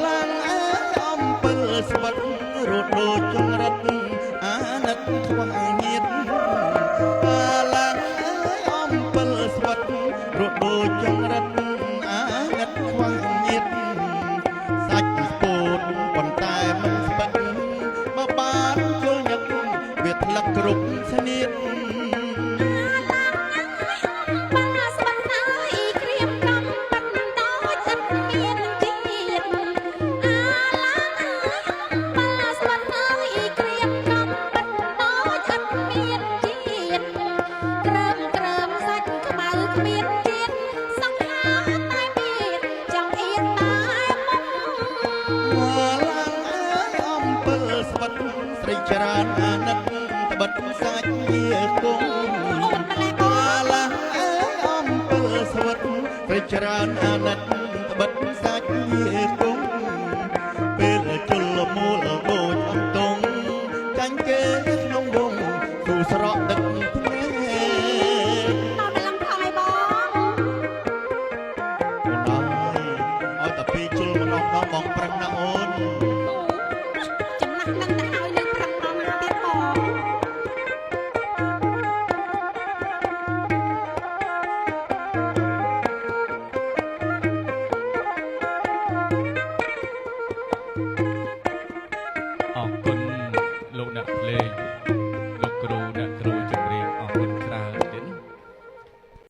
ឡើងអើអំពិលស្វិតរត់ដូចចង្រិតអាណិតខ្វះញាតឡើងអើអំពិលស្វិតរត់ដូចចង្រិតអាណិតខ្វះញាតសាច់ស្ពោតប៉ុន្តែមិនស្ពិតបើបានជល់ញឹកវាធ្លាក់គ្រប់ស្នៀតស្រីច្រើនអាណិតត្បិតសាច់វាគង់ឡើងអើអំពិលស្វិតស្រីច្រើនអាណិតត្បិតសាច់វាគង់ពេលជលមូលដូចអន្ទង់ចាញ់គេក្នុងវងទូស្រក់ទឹកភ្នែកតើឡើងផងឯបងអូនអើយឲ្យតែពីជលម្ដងបងប្រឹងណាអូនចំណាស់នឹងទៅឲ្យនឹងប្រឹងដល់ណាទៀតបងអរគុណលោកអ្នកភ្លេងលោកគ្រូអ្នក